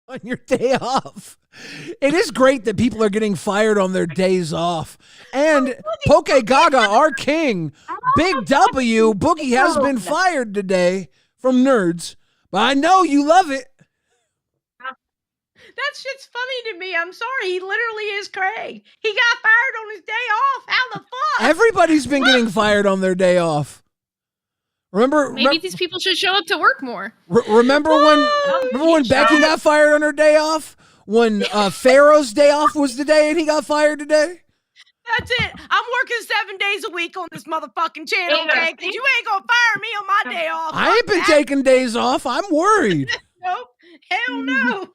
on your day off. It is great that people are getting fired on their days off. And Poke Gaga, our king, Big W, Boogie has been fired today from Nerds. But I know you love it. That shit's funny to me. I'm sorry. He literally is Craig. He got fired on his day off. How the fuck? Everybody's been getting fired on their day off. Maybe these people should show up to work more. Remember when Becky got fired on her day off? When Pharaoh's day off was today and he got fired today? That's it. I'm working 7 days a week on this motherfucking channel, okay? Because you ain't gonna fire me on my day off. I ain't been taking days off. I'm worried. Nope. Hell no.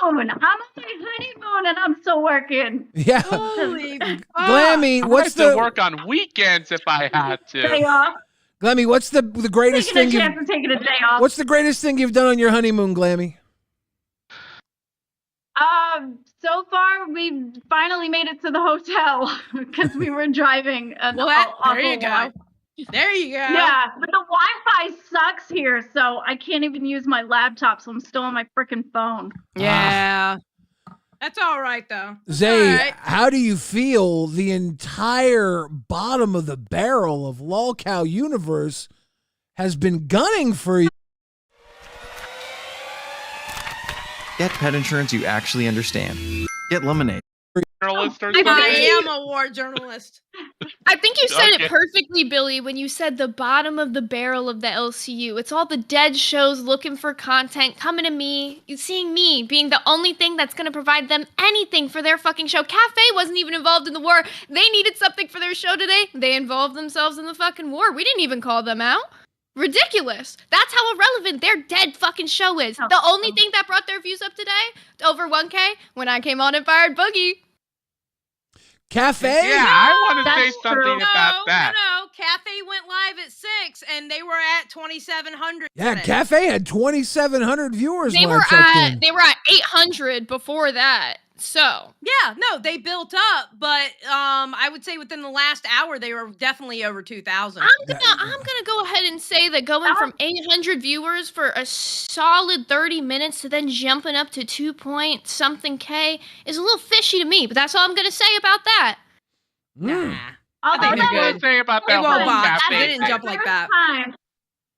I'm on my honeymoon and I'm still working. Yeah. Holy Glammy, what's to work on weekends if I had to. Day off. Glammy, what's the greatest Taking thing? a chance of taking a day off. What's the greatest thing you've done on your honeymoon, Glammy? So far we finally made it to the hotel because we were driving. There you go. There you go. Yeah, but the Wi-Fi sucks here, so I can't even use my laptop, so I'm still on my freaking phone. Yeah. That's all right, though. Zay, all right. How do you feel the entire bottom of the barrel of LolCow Universe has been gunning for you? Get pet insurance you actually understand. Get Lemonade. Journalist or I something? I am a war journalist. I think you said Okay. it perfectly, Billy, when you said the bottom of the barrel of the LCU. It's all the dead shows looking for content, coming to me, seeing me being the only thing that's going to provide them anything for their fucking show. Cafe wasn't even involved in the war. They needed something for their show today. They involved themselves in the fucking war. We didn't even call them out. Ridiculous. That's how irrelevant their dead fucking show is. The only thing that brought their views up today to over 1K when I came on and fired Boogie. Cafe? Yeah, I want to say That's something true. about that. No. Cafe went live at 6, and they were at 2,700. Yeah, today. Cafe had 2,700 viewers They when were I checked in. at 800 before that. So Yeah, no, they built up, but I would say within the last hour they were definitely over 2,000. I'm gonna go ahead and say that going from 800 viewers for a solid 30 minutes to then jumping up to 2 point something K is a little fishy to me. But that's all I'm gonna say about that. Nah. I think What they're do you good. say about They that won't whole box. cafe They didn't thing? jump like that.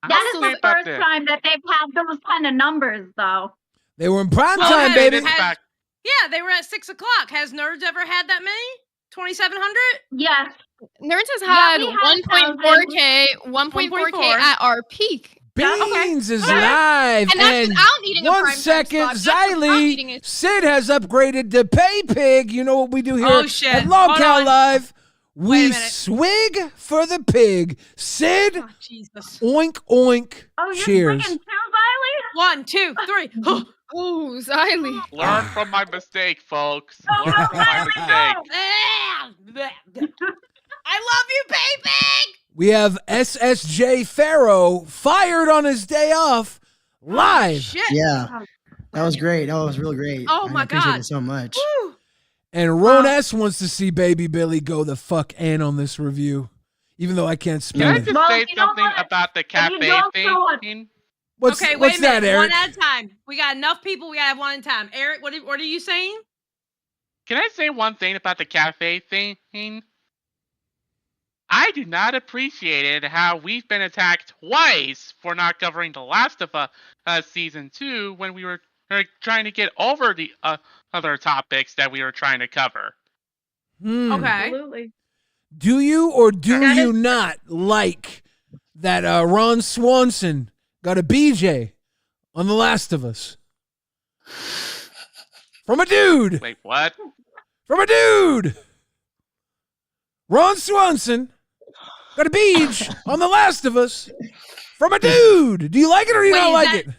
That is say the about first this. time that they've had those kind of numbers, though. They were in prime Well, time, hey, baby. this- Back- Yeah, they were at 6 o'clock. Has Nerds ever had that many? 2,700? Yes. Nerds has had we had 1.4K, 1.4K at our peak. Beans is All right. live. And that's without needing a one prime time second, slot. That's without needing Xylee, it. Sid has upgraded to Pay Pig. You know what we do here Oh, shit. at Hold LolCow on. Live? Wait a We minute. swig for the pig. Sid, Oh, Jesus. oink, oink. Oh, you're Cheers. swinging too, Riley? 1, 2, 3. Oh, Xylee. Learn from my mistake, folks. Learn from my mistake. I love you, baby! We have SSJ Pharaoh fired on his day off live. Shit. Yeah, that was great. That was real great. Oh, I my appreciate God. it so much. Woo. And Ron S wants to see Baby Billy go the fuck in on this review, even though I can't Can spell I it. just Well, say you know something what? about the If you cafe don't show it- thing? What's Okay, wait what's a minute. that, Eric? One at a time. We got enough people. We got to have one at a time. Eric, what are you saying? Can I say one thing about the cafe thing? I do not appreciate it how we've been attacked twice for not covering The Last of Us Season 2 when we were trying to get over the other topics that we were trying to cover. Okay. Absolutely. Do you or do That you is- not like that Ron Swanson got a BJ on The Last of Us? From a dude. Wait, what? From a dude. Ron Swanson got a beach on The Last of Us from a dude. Do you like it or do you Wait, not is like that- it?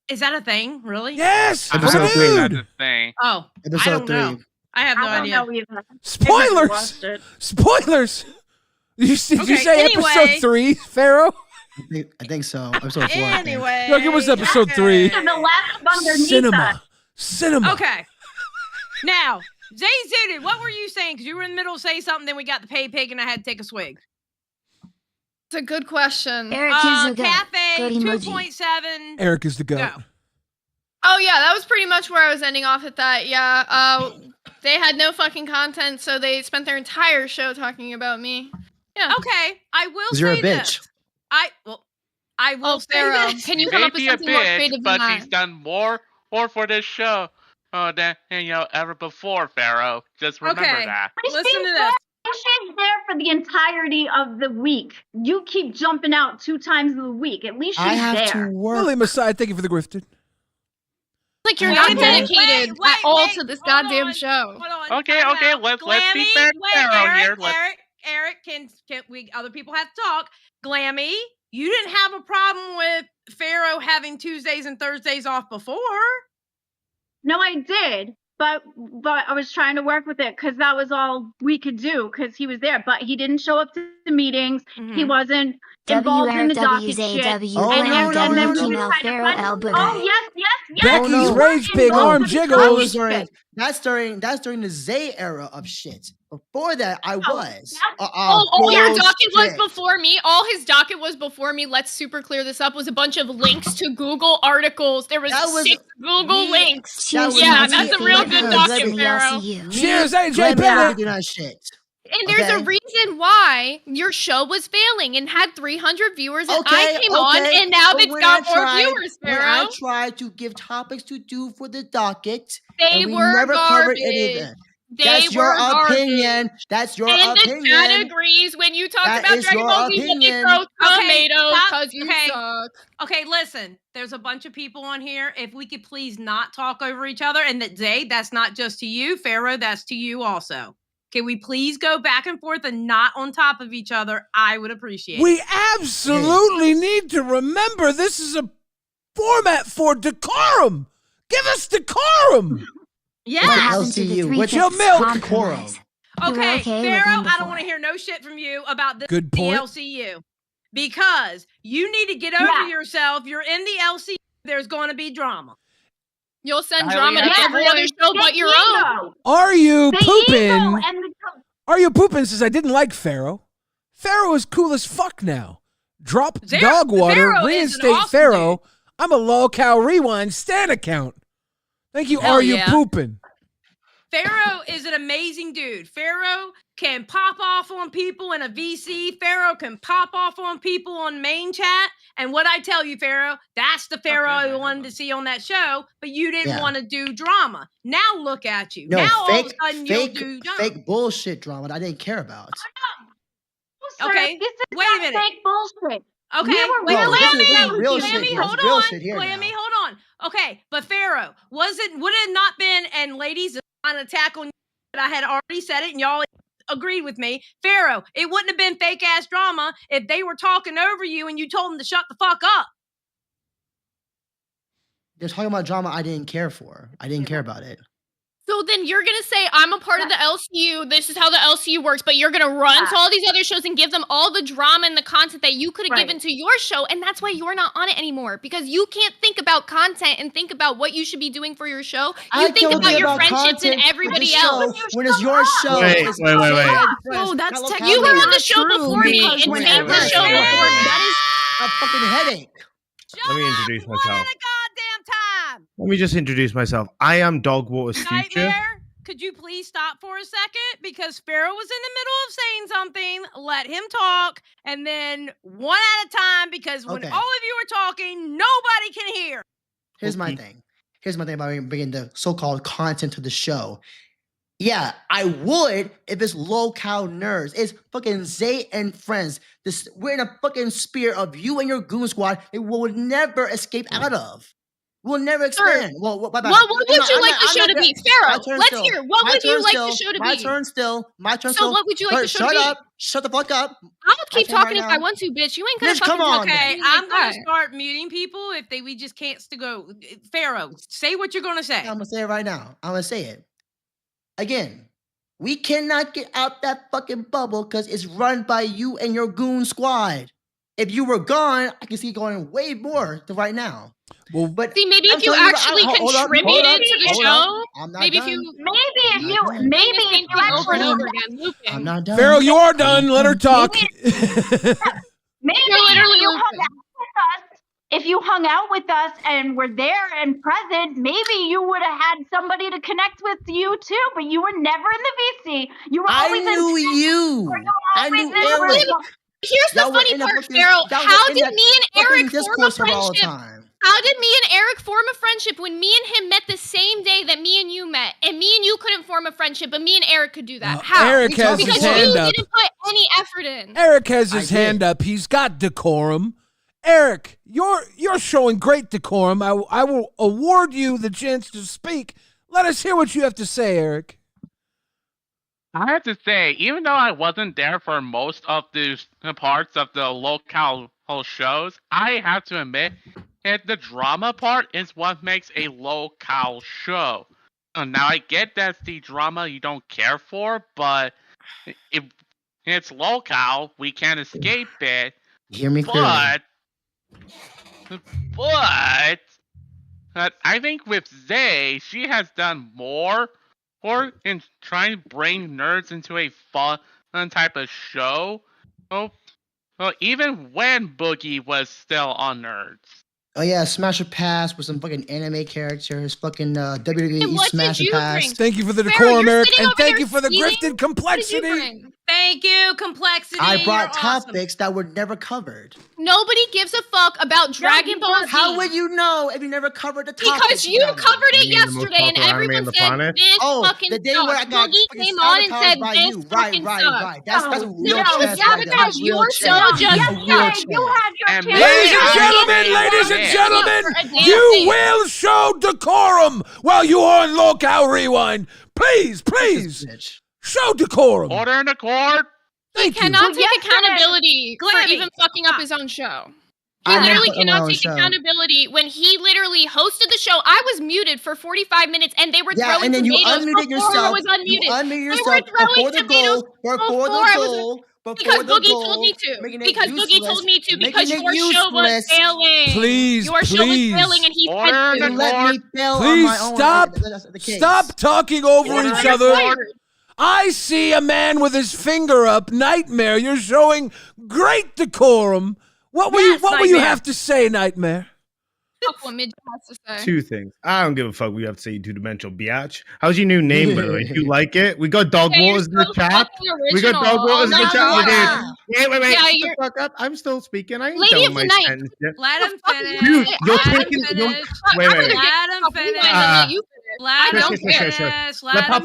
Is that a thing? Really? Yes, from Episode a three. That's dude. the thing. Oh, I Episode don't know. 3. I have no I don't idea. know either. Spoilers. Watched it. Spoilers. Did you say Okay, episode anyway. 3, Pharaoh? I think so. Episode 4. I think. Anyway. Look, it was episode 3. And the last one underneath Cinema. that. Cinema. Okay. Now, Zay Zooted, what were you saying? Because you were in the middle of saying something, then we got the pay pig, and I had to take a swig. It's a good question. Eric is a goat. Cafe Good emoji. 2.7. Eric is the goat. Go. Oh that was pretty much where I was ending off at that. Yeah, they had no fucking content, so they spent their entire show talking about me. Yeah. Okay, I will 'Cause say you're a this. bitch. I will Oh, say Pharaoh, this. can you He come may up with be a something more bitch, creative but than he's that? done more for this show than ever before, Pharaoh. Just remember Okay. that. Listen to this. She's there for the entirety of the week. You keep jumping out 2 times a week. At least she's I have there. to work. Lily Messiah, thank you for the grifted. Like you're Wait, not wait, dedicated wait, at all wait, to this hold goddamn on, show. Hold on. Okay, time okay, out. let's be Glammy, fair to wait, Pharaoh here. Eric, can we other people have to talk. Glammy, you didn't have a problem with Pharaoh having Tuesdays and Thursdays off before. No, I did. But I was trying to work with it because that was all we could do because he was there. But he didn't show up to the meetings. He wasn't involved in the docket shit. Oh, no, no, no, no, no. Oh, yes. Becky's no. rage pig Involved arm in the jiggles. docket shit. That's during the Zay era of shit. Before that, I was. All your docket was bullshit. before me. All his docket was before me. Let's super clear this up. Was a bunch of links to Google articles. There was That was 6 Google me. links. That was Yeah, me. that's a real good Let me- docket, let me- Pharaoh. Cheers, AJ Blame me Bennett. for doing that shit. And there's a Okay. reason why your show was failing and had 300 viewers and I Okay, came on okay, and now but it's when got I more tried- viewers, When I Pharaoh. tried to give topics to do for the docket, They and we were never covered any of garbage. them. They That's your were garbage. opinion. That's your And the opinion. chat agrees when you talk That about is Dragon your Ball Z when you opinion. throw Okay, tomatoes stop. because you Okay. suck. Okay, listen. There's a bunch of people on here. If we could please not talk over each other, and that Zay, that's not just to you, Pharaoh, that's to you also. Can we please go back and forth and not on top of each other? I would appreciate it. We absolutely need to remember this is a format for decorum. Give us decorum. Yeah. What happened to the LCU? What's Your three-fifths milk. compromise? You were Okay, okay with Pharaoh, him I don't before. want to hear no shit from you about this Good the point. LCU. Because you need to get over Yeah. yourself. You're in the LCU. There's going to be drama. You'll send Highly drama to accurate. every other show but your own. Are you The ego pooping? and the Are you pooping? Says I didn't like Pharaoh. Pharaoh is cool as fuck now. Drop dog water, Pharaoh is an reinstate awesome Pharaoh. I'm a lol cow rewind stan account. Thank you. Hell Are you yeah. pooping? Pharaoh is an amazing dude. Pharaoh can pop off on people in a VC. Pharaoh can pop off on people on main chat. And what I tell you, Pharaoh, that's the Pharaoh I wanted to see on that show, but you didn't Yeah. want to do drama. Now look at you. No, now all of fake, a sudden you'll fake, do drama. fake bullshit drama that I didn't care about. sir, Okay, this is wait a not minute. fake bullshit. Okay, We were wait, No, this is Glammy, real Glammy, shit here. hold It's real on. shit here Glammy, now. hold on. Okay, but Pharaoh, would it not been, and ladies, it's not an attack on you, but I had already said it and y'all agreed with me. Pharaoh, it wouldn't have been fake ass drama if they were talking over you and you told them to shut the fuck up. They're talking about drama I didn't care for. I didn't care about it. So then you're going to say, I'm a part of the LCU. This is how the LCU works. But you're going to run to all these other shows and give them all the drama and the content that you could have Right. given to your show. And that's why you're not on it anymore. Because you can't think about content and think about what you should be doing for your show. You think don't about think your about friendships and content for everybody the show else. when it's your show. Wait, It's wait, wait, wait. friends, No, that's not technically You were on locality. the show true, before me because and wait, saved the wait, show wait, before wait. me. That is A fucking headache. Shut Let me up introduce one myself. at a goddamn time. Let me just introduce myself. I am Dogwater's future. Nightmare, could you please stop for a second? Because Pharaoh was in the middle of saying something. Let him talk. And then one at a time, because when Okay. all of you are talking, nobody can hear. Here's my thing. Here's my thing about bringing the so-called content to the show. Yeah, I would if it's low-cow nerds. It's fucking Zay and friends. We're in a fucking spear of you and your goon squad that we will never escape out of. We'll never expand. Well, What would you like the show to be? Pharaoh, let's hear. What would you like the show to My be? turn still. My turn So still. what would you like the show to Shut be? up. Shut the fuck up. I'll keep turn right talking if now. I want to, bitch. You ain't gonna Bitch, fucking come on. talk Okay, to me I'm like gonna that. start muting people if we just can't go. Pharaoh, say what you're gonna say. I'm gonna say it right now. I'm gonna say it. Again, we cannot get out that fucking bubble because it's run by you and your goon squad. If you were gone, I can see going way more to right now. Well, But See, maybe I'm if you telling actually hold up, contributed to the hold up. show, I'm not maybe if done. you Maybe if I'm you not done. maybe doing the if same you thing over and actually over again, looping. I'm not done. Pharaoh, you are done. Let her talk. maybe You're literally if you looping. had asked us if you hung out with us and were there and present, maybe you would have had somebody to connect with you too. But you were never in the VC. You were always I knew you. I knew Eric. Here's the funny part, Pharaoh. How did me and Eric form a friendship? How did me and Eric form a friendship when me and him met the same day that me and you met? And me and you couldn't form a friendship, but me and Eric could do that. How? Eric has his hand up. Because you didn't put any effort in. Eric has his hand up. He's got decorum. Eric, you're showing great decorum. I will award you the chance to speak. Let us hear what you have to say, Eric. I have to say, even though I wasn't there for most of the parts of the local shows, I have to admit that the drama part is what makes a local show. Now, I get that's the drama you don't care for, but if it's local, we can't escape it. Hear me clearly. But I think with Zay, she has done more in trying to bring nerds into a fun type of show. Well, even when Boogie was still on Nerds. Oh yeah, Smash or Pass with some fucking anime characters, fucking WWE Smash and Pass. Thank you for the decorum, Eric, and thank you for the grifted complexity. Thank you, complexity. I brought You're awesome. topics that were never covered. Nobody gives a fuck about Dragon Ball Z. How would you know if you never covered the topic? Because you covered it yesterday, and everyone said this fucking the day where I sucks. got Boogie fucking came on and sabotaged said by this you. fucking Right. sucks. That's a real No, chance. sabotage your show just you had your chance. Ladies and gentlemen, you will show decorum while you are on Locale Rewind. Please, show decorum. Order in the court. He cannot take accountability for even fucking up his own show. He literally cannot take accountability when he literally hosted the show. I was muted for 45 minutes and they were throwing and then you tomatoes unmuted before yourself. I was unmuted. You unmuted They yourself were throwing before the tomatoes goal. Because Boogie told me to. Because Boogie told me to. Because your show was failing. Please, your show was failing, and he said You let me fail on Please my own. stop talking over each other. I see a man with his finger up. Nightmare, you're showing great decorum. What will you have to say, Nightmare? Fuck what Midge has to say. Two things. I don't give a fuck what you have to say, you two-dimensional biatch. How's your new name, by the way? You like it? We got Dog Waters in the chat. We got Dog Waters in the chat. Wait. Yeah, Shut the fuck up. I'm still speaking. I ain't Lady done of my the Night. sentence yet. Let him finish. Dude, you're Let him taking. finish. Wait. Let him finish. Let him finish. Let him finish. Let him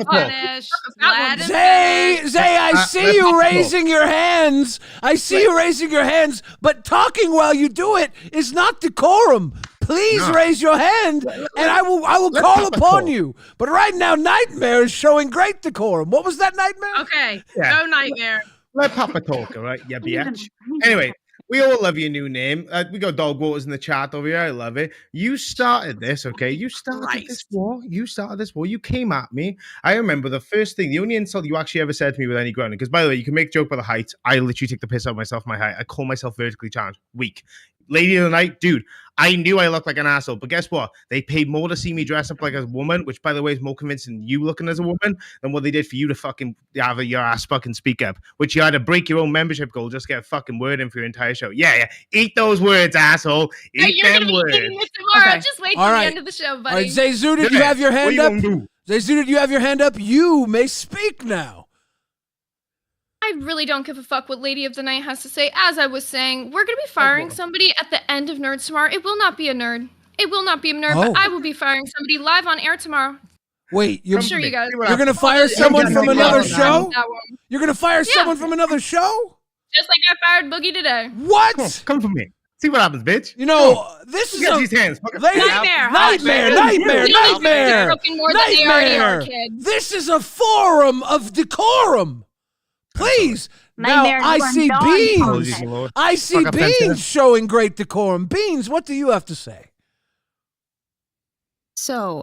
finish. Zay, I see you raising your hands. I see you raising your hands, but talking while you do it is not decorum. Please raise your hand, and I will call upon you. But right now, Nightmare is showing great decorum. What was that, Nightmare? Okay, Yeah. go Nightmare. Let Papa talk, all right? Yeah, biatch. Anyway, we all love your new name. We got Dog Waters in the chat over here. I love it. You started this, okay? You started this war. You came at me. I remember the first thing, the only insult you actually ever said to me with any grounding, because by the way, you can make a joke about the height. I literally take the piss out of myself, my height. I call myself vertically challenged. Weak. Lady of the Night, dude, I knew I looked like an asshole, but guess what? They paid more to see me dress up like a woman, which, by the way, is more convincing you looking as a woman than what they did for you to fucking have your ass fucking speak up, which you had to break your own membership goal just to get a fucking word in for your entire show. Yeah. Eat those words, asshole. Eat them words. Tomorrow. Just wait till the end of the show, buddy. All right, Zayzu, did you have your hand up? Zayzu, did you have your hand up? You may speak now. I really don't give a fuck what Lady of the Night has to say. As I was saying, we're going to be firing somebody at the end of Nerds tomorrow. It will not be a nerd. It will not be a nerd, but I will be firing somebody live on air tomorrow. Wait, I'm sure you guys. You're going to fire someone from another show? You're going to fire someone from another show? Just like I fired Boogie today. What? Come for me. See what happens, bitch. You know, this is these hands. Nightmare. Nightmare. This is a forum of decorum. Please. Now, I see Beans. I see Beans showing great decorum. Beans, what do you have to say? So,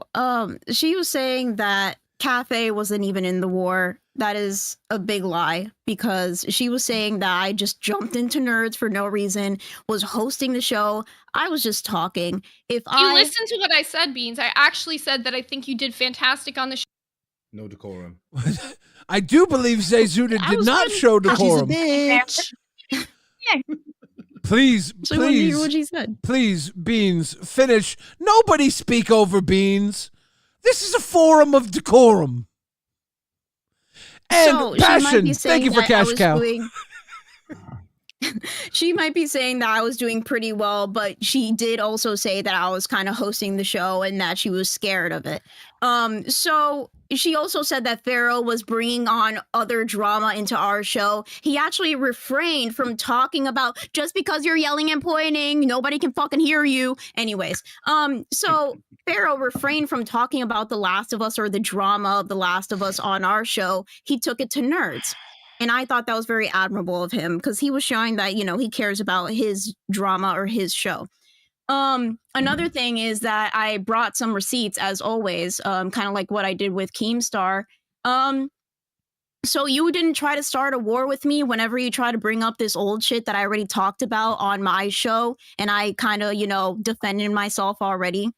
she was saying that Cathay wasn't even in the war. That is a big lie, because she was saying that I just jumped into Nerds for no reason, was hosting the show. I was just talking. If you listen to what I said, Beans, I actually said that I think you did fantastic on the show. No decorum. I do believe Zayzu did not show decorum. Please, So I wanted to hear please, what she said. please, Beans, finish. Nobody speak over Beans. This is a forum of decorum. And So she might passion. be saying Thank you for that I Cash was Cow. She might be saying that I was doing pretty well, but she did also say that I was kind of hosting the show and that she was scared of it. So she also said that Pharaoh was bringing on other drama into our show. He actually refrained from talking about just because you're yelling and pointing, nobody can fucking hear you. Anyways, so Pharaoh refrained from talking about The Last of Us or the drama of The Last of Us on our show. He took it to Nerds. And I thought that was very admirable of him because he was showing that, you know, he cares about his drama or his show. Another thing is that I brought some receipts as always, kind of like what I did with Keemstar. So you didn't try to start a war with me whenever you try to bring up this old shit that I already talked about on my show. And I kind of, you know, defended myself already.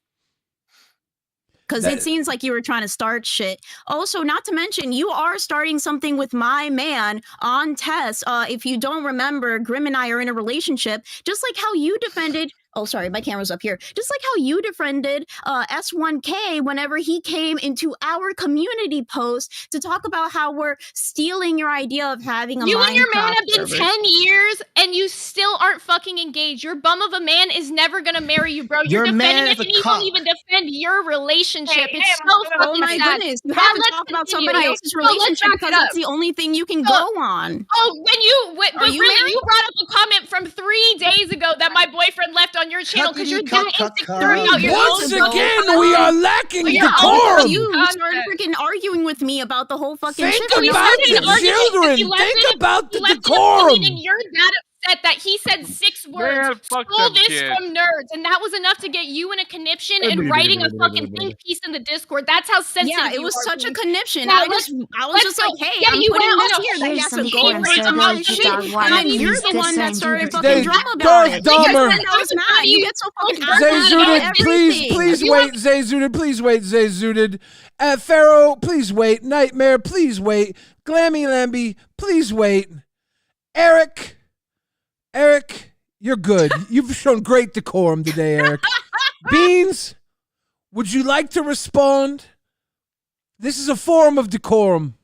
Because it seems like you were trying to start shit. Also, not to mention, you are starting something with my man on Tess. If you don't remember, Grim and I are in a relationship. Just like how you defended... Oh, sorry, my camera's up here. Just like how you defended S1K whenever he came into our community post to talk about how we're stealing your idea of having a You and your man Minecraft have been server. 10 years and you still aren't fucking engaged. Your bum of a man is never gonna marry you, bro. You're Your man defending is it a and you cuck. won't even defend your relationship. Hey, It's I'm so gonna- fucking Oh my sad. goodness, you Now have to let's talk about continue. somebody Hey, else's so let's relationship back it because up. that's the only thing you can So- go on. Oh, when you but Are you really married? you brought up a comment from 3 days ago that my boyfriend left on your channel because you're that insecure about your Once own again, we are lacking Yeah, decorum. You Content. started freaking arguing with me about the whole fucking Think shit. about You the started arguing children. because you left Think it- about the you left it up to decorum. meaning you're that upset that he said 6 words. Man, fuck Stole them this kids. from Nerds, and that was enough to get you in a conniption and writing a fucking think piece in the Discord. That's how sensitive. Yeah, it you was are, such a dude. conniption. Yeah, I was let's just go. like, hey, Yeah, I'm you putting went this on. here. That Here's has some to go decorum, with sir. some Don't other you shit. dog And water. then Please you're the good one that sense. started You fucking They- drama about Darth it. Dahmer. I was mad. You get so fucking Zay mad about Zayzudid, please, everything. please wait. Zayzudid, please wait. Zayzudid. Pharaoh, please wait. Nightmare, please wait. Glammy Lamby, please wait. Eric, you're good. You've shown great decorum today, Eric. Beans, would you like to respond? This is a forum of decorum.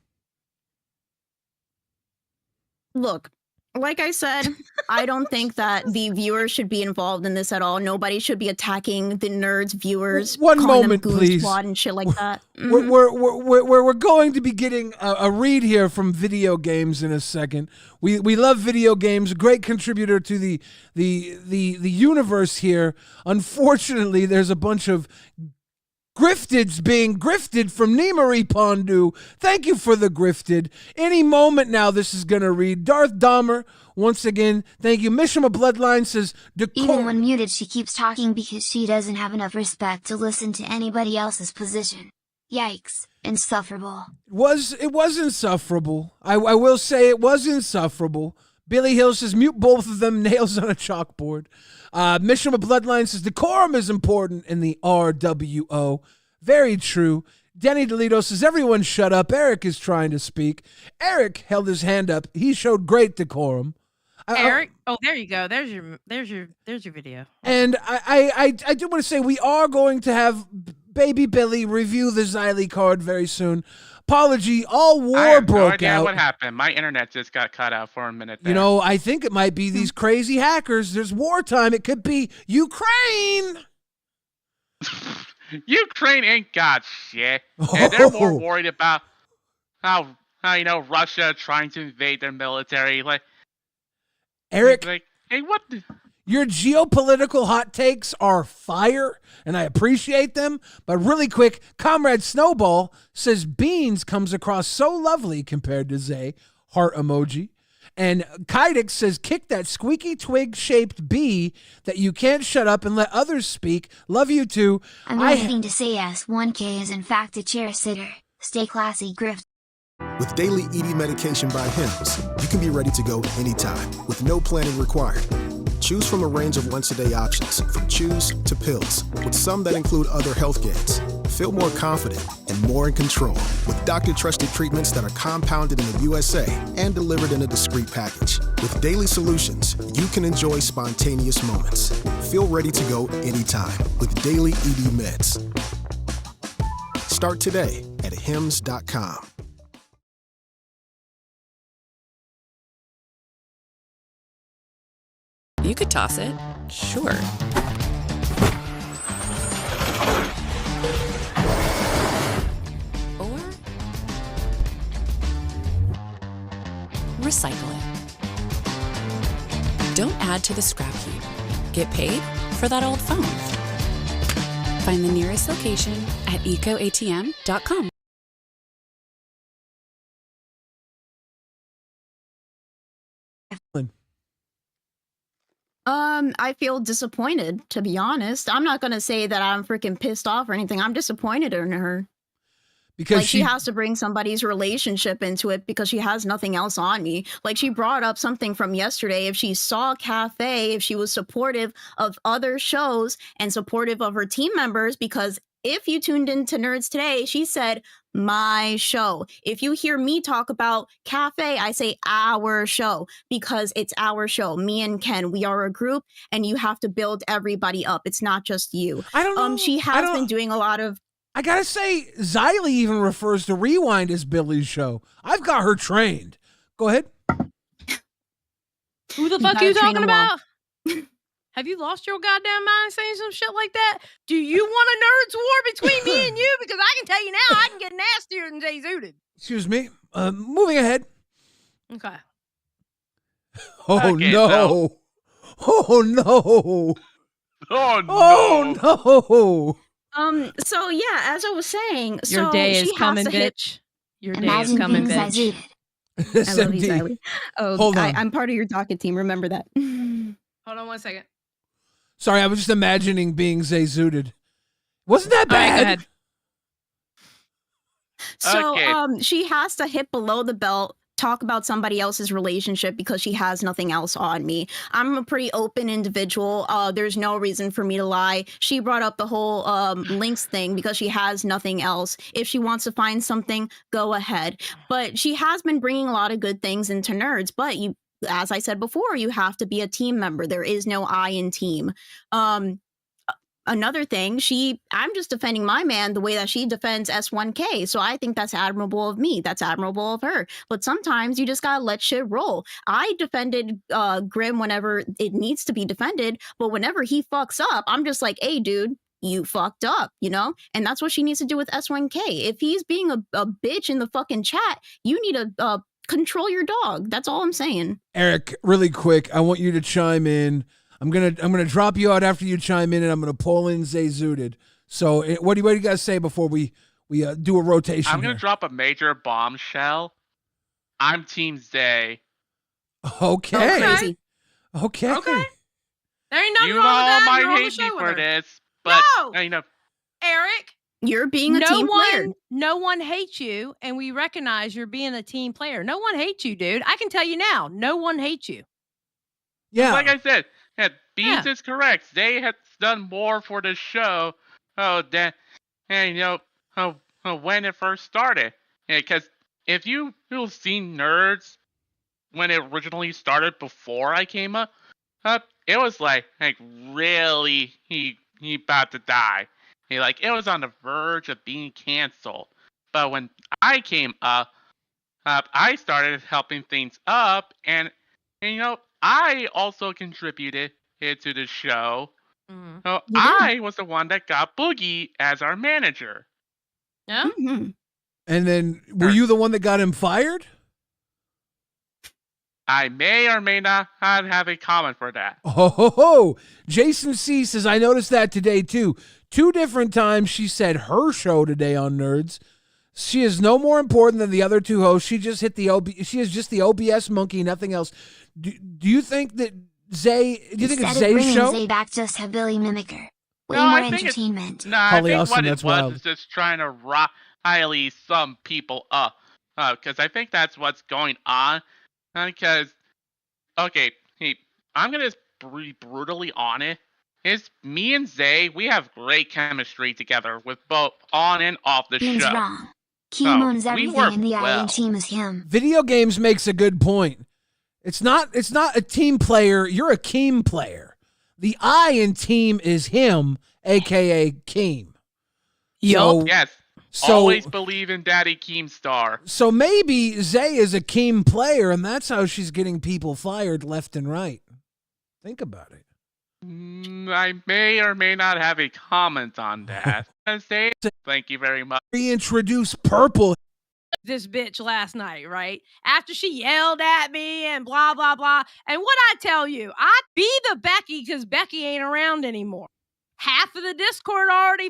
Look, like I said, I don't think that the viewers should be involved in this at all. Nobody should be attacking the Nerds viewers. One calling moment, them Goon please. Squad and shit like that. We're going to be getting a read here from video games in a second. We love video games. Great contributor to the universe here. Unfortunately, there's a bunch of grifteds being grifted from Nimari Pondu. Thank you for the grifted. Any moment now, this is gonna read. Darth Dahmer, once again, thank you. Mishima Bloodline says, Even when muted, she keeps talking because she doesn't have enough respect to listen to anybody else's position. Yikes. Insufferable. It was insufferable. I will say it was insufferable. Billy Hill says, mute both of them, nails on a chalkboard. Mishima Bloodline says, decorum is important in the RWO. Very true. Denny DeLito says, everyone shut up. Eric is trying to speak. Eric held his hand up. He showed great decorum. Eric, there you go. There's your video. And I do want to say we are going to have Baby Billy review the Xylee card very soon. Apology, all I war have no broke idea out. what happened. My internet just got cut out for a minute there. You know, I think it might be these crazy hackers. There's wartime. It could be Ukraine. Ukraine ain't got shit. And they're more Oh. worried about how Russia trying to invade their military. Like Eric, hey, what? your geopolitical hot takes are fire, and I appreciate them. But really quick, Comrade Snowball says Beans comes across so lovely compared to Zay. Heart emoji. And Kydix says, kick that squeaky twig-shaped bee that you can't shut up and let others speak. Love you too. I'm waiting to say S1K is in fact a chair sitter. Stay classy, Grift. With daily ED medication by Hims, you can be ready to go anytime with no planning required. Choose from a range of once-a-day options, from chews to pills, with some that include other health gains. Feel more confident and more in control with doctor-trusted treatments that are compounded in the USA and delivered in a discreet package. With Daily Solutions, you can enjoy spontaneous moments. Feel ready to go anytime with Daily ED Meds. Start today at hims.com. You could toss it, sure. Or recycle it. Don't add to the scrap heap. Get paid for that old phone. Find the nearest location at ecoatm.com. I feel disappointed, to be honest. I'm not gonna say that I'm freaking pissed off or anything. I'm disappointed in her. Because like she has to bring somebody's relationship into it because she has nothing else on me. Like she brought up something from yesterday. If she saw Cafe, if she was supportive of other shows and supportive of her team members, because if you tuned into Nerds Today, she said, my show. If you hear me talk about Cafe, I say our show because it's our show. Me and Ken, we are a group and you have to build everybody up. It's not just you. I don't know. She has been doing a lot of. I gotta say, Xylee even refers to Rewind as Billy's show. I've got her trained. Go ahead. Who the fuck are you talking about? Have you lost your goddamn mind saying some shit like that? Do you want a nerds war between me and you? Because I can tell you now, I can get nastier than Jay Zooted. Excuse me. Moving ahead. Okay. Oh, Okay, no. so- Oh, no. Oh, no. Oh, no. So yeah, as I was saying, Your so day is she has coming, to hit. bitch. Your day is coming, bitch. I love you, Xylee. Oh, Hold on. I'm part of your docket team. Remember that. Hold on 1 second. Sorry, I was just imagining being Zay Zooted. Wasn't that All right, go bad? ahead. So Okay. she has to hit below the belt, talk about somebody else's relationship because she has nothing else on me. I'm a pretty open individual. There's no reason for me to lie. She brought up the whole links thing because she has nothing else. If she wants to find something, go ahead. But she has been bringing a lot of good things into Nerds, but you, as I said before, you have to be a team member. There is no I in team. Another thing, I'm just defending my man the way that she defends S1K. So I think that's admirable of me. That's admirable of her. But sometimes you just gotta let shit roll. I defended Grim whenever it needs to be defended, but whenever he fucks up, I'm just like, hey, dude, you fucked up, you know? And that's what she needs to do with S1K. If he's being a bitch in the fucking chat, you need to control your dog. That's all I'm saying. Eric, really quick, I want you to chime in. I'm gonna drop you out after you chime in, and I'm gonna pull in Zay Zooted. So, what do you guys say before we do a rotation? I'm going here? to drop a major bombshell. I'm Team Zay. Okay. Crazy. Okay. Okay. There ain't nothing You wrong with all that. might You're on the hate me show with for her. this, but No! you know, Eric, You're being a team player. no one hates you, and we recognize you're being a team player. No one hates you, dude. I can tell you now, no one hates you. Yeah. like I said, Beans is correct. Zay has done more for the show. And when it first started, because if you've seen Nerds when it originally started before I came up, it was like really he about to die. It was on the verge of being canceled. But when I came up, I started helping things up, and I also contributed to the show. So You did. I was the one that got Boogie as our manager. Yeah. Mhm. And then, were you the one that got him fired? I may or may not have a comment for that. Oh, Jason C says, I noticed that today too. 2 different times she said her show today on Nerds. She is no more important than the other 2 hosts. She just hit she is just the OBS monkey, nothing else. Do you think that Zay? Do you think it's Instead of Zay's bringing show? Zay back, just have Billy Mimicker. Way No, more I think entertainment. I Holly think Austin, what it that's was wild. is just trying to rile some people up. Because I think that's what's going on. Because, okay, I'm going to be brutally honest, is me and Zay, we have great chemistry together with both on and off the Bean's show. wrong. Keem owns we everything work in the well. Iron team is him. Video games makes a good point. It's not a team player. You're a Keem player. The I in team is him, aka Keem. So, Yes. So, Always believe in Daddy Keemstar. So maybe Zay is a Keem player, and that's how she's getting people fired left and right. Think about it. I may or may not have a comment on that. Zay, thank you very much. Reintroduce Purple. This bitch last night, right? After she yelled at me and blah, blah, blah. And what I tell you, I'd be the Becky because Becky ain't around anymore. Half of the Discord already